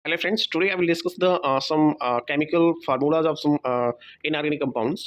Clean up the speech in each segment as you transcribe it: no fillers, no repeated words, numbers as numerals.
Hello friends, today I will discuss the some chemical formulas of some inorganic compounds.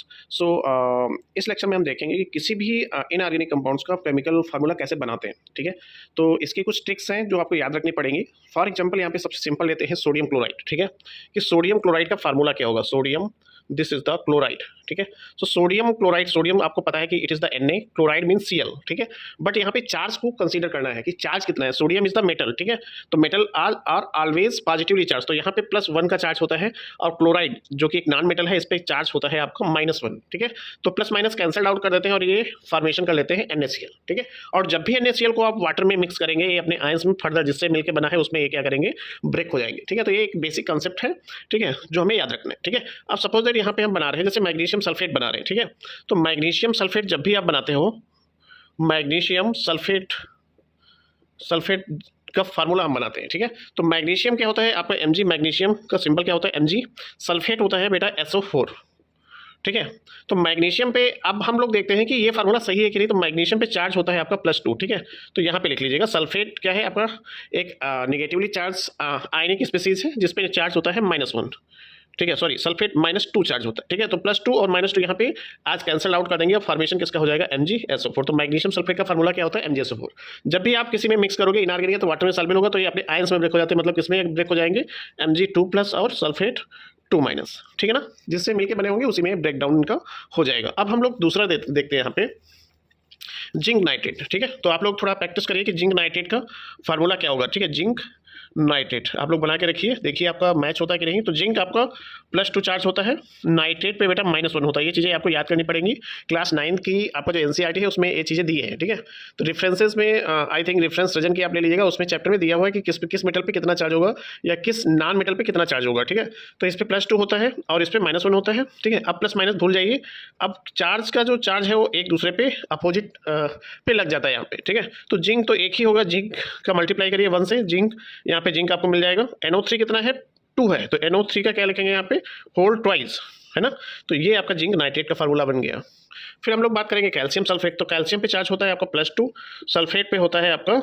इस lecture में हम देखेंगे कि किसी भी इनऑर्गेनिक कंपाउंड्स का केमिकल फार्मूला कैसे बनाते हैं। ठीक है, तो इसकी कुछ ट्रिक्स हैं जो आपको याद रखनी पड़ेंगी। फॉर एग्जांपल यहाँ पे सबसे सिंपल लेते हैं सोडियम क्लोराइड। ठीक है, कि सोडियम क्लोराइड का फार्मूला क्या होगा। Sodium, this is the chloride. ठीक है, सो सोडियम क्लोराइड, सोडियम आपको पता है कि it is the Na, chloride mean Cl। ठीक है, बट यहाँ पे चार्ज को कंसीडर करना है कि चार्ज कितना है। Sodium is the metal. ठीक है, तो metal are always positively charge, तो यहाँ पे +1 का चार्ज होता है। और क्लोराइड जो कि एक नॉन मेटल है, इस पर चार्ज होता है आपका -1। ठीक है, तो प्लस माइनस कैंसल आउट कर देते हैं और ये फॉर्मेशन कर लेते हैं NaCl। ठीक है, और जब भी NaCl को आप वाटर में मिक्स करेंगे, ये अपने आयंस में फर्दर जिससे मिलकर बना है उसमें ये क्या करेंगे, ब्रेक हो जाएंगे। ठीक है, तो ये एक बेसिक कंसेप्ट है। ठीक है, जो हमें याद रखना है। ठीक है, अब सपोज दैट यहाँ पे हम बना रहे हैं, जैसे मैग्नीशियम सल्फेट बना रहे हैं। ठीक है, तो मैग्नीशियम सल्फेट जब भी आप बनाते हो, मैग्नीशियम सल्फेट सल्फेट का फार्मूला हम बनाते हैं। ठीक है, तो मैग्नीशियम क्या होता है आपका Mg, मैग्नीशियम का सिंबल क्या होता है Mg। सल्फेट होता है बेटा SO4। ठीक है, तो मैग्नीशियम पे अब हम लोग देखते हैं कि ये फार्मूला सही है कि नहीं। तो मैग्नीशियम पे चार्ज होता है आपका +2। ठीक है, तो यहाँ पे लिख लीजिएगा सल्फेट क्या है आपका, एक निगेटिवली चार्ज आयनिक स्पीसीज है जिसपे चार्ज होता है -1। ठीक है, सॉरी, सल्फेट -2 चार्ज होता है। ठीक है, तो +2 और -2 यहाँ पे आज कैंसिल आउट कर देंगे। अब फॉर्मेशन किसका हो जाएगा, MgSO4। तो मैग्नीशियम सल्फेट का फार्मूला क्या होता है, MgSO4। जब भी आप किसी में मिक्स करोगे इनऑर्गेनिक तो वाटर में सॉल्वेंट होगा, तो ये अपने आयंस में ब्रेक हो जाते हैं। मतलब किसमें ब्रेक हो जाएंगे, Mg2+ और सल्फेट 2-। ठीक है ना, जिससे मिलके बने होंगे उसी में ब्रेक डाउन इनका हो जाएगा। अब हम लोग दूसरा देखते हैं यहाँ पे जिंक नाइट्रेट। ठीक है, तो आप लोग थोड़ा प्रैक्टिस करिए कि जिंक नाइट्रेट का फार्मूला क्या होगा। ठीक है, जिंक नाइट्रेट आप लोग बना के रखिए, देखिए आपका मैच होता है कि नहीं। तो जिंक आपका +2 चार्ज होता है, नाइट्रेट पे बेटा -1 होता है। ये चीज़ें आपको याद करनी पड़ेंगी। क्लास 9 की आपका जो NCERT है उसमें ये चीज़ें दी है। ठीक है, तो रेफरेंसेस में आई थिंक रेफरेंस रीजन की आप ले लीजिएगा, उसमें चैप्टर में दिया हुआ है कि किस मेटल पे कितना चार्ज होगा या किस नॉन मेटल पे कितना चार्ज होगा। ठीक है, तो इस पर +2 होता है और इस पर -1 होता है। ठीक है, अब प्लस माइनस भूल जाइए। अब चार्ज का जो चार्ज है वो एक दूसरे पे अपोजिट पे लग जाता है यहाँ पे। ठीक है, तो जिंक तो एक ही होगा, जिंक का मल्टीप्लाई करिए 1 से, जिंक यहाँ पे जिंक आपको मिल जाएगा। NO3 कितना है, 2 है, तो NO3 का क्या लिखेंगे यहाँ पे, होल ट्वाइस, है ना। तो ये आपका जिंक नाइट्रेट का फार्मूला बन गया। फिर हम लोग बात करेंगे कैल्शियम सल्फेट। तो कैल्शियम पे चार्ज होता है आपका +2, सल्फेट पे होता है आपका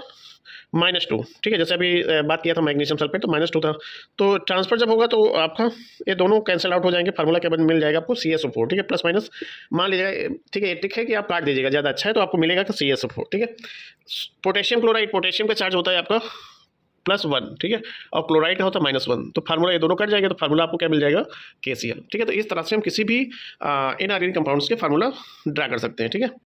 -2। ठीक है, जैसे अभी बात किया था मैग्नीशियम सल्फेट तो -2 था। तो ट्रांसफर जब होगा तो आपका ये दोनों कैंसिल आउट हो जाएंगे। फार्मूला क्या मिल जाएगा आपको, CSO4। ठीक है, प्लस माइनस मान लीजिएगा। ठीक है, ट्रिक है कि आप काट दीजिएगा, ज़्यादा अच्छा है, तो आपको मिलेगा कि CSO4। ठीक है, पोटेशियम क्लोराइड, पोटेशियम का चार्ज होता है आपका +1। ठीक है, और क्लोराइड का होता है -1। तो फार्मूला ये दोनों कट जाएगा, तो फार्मूला आपको क्या मिल जाएगा, KCl। ठीक है, तो इस तरह से हम किसी भी इनऑर्गेनिक कंपाउंड्स के फार्मूला ड्रा कर सकते हैं। ठीक है।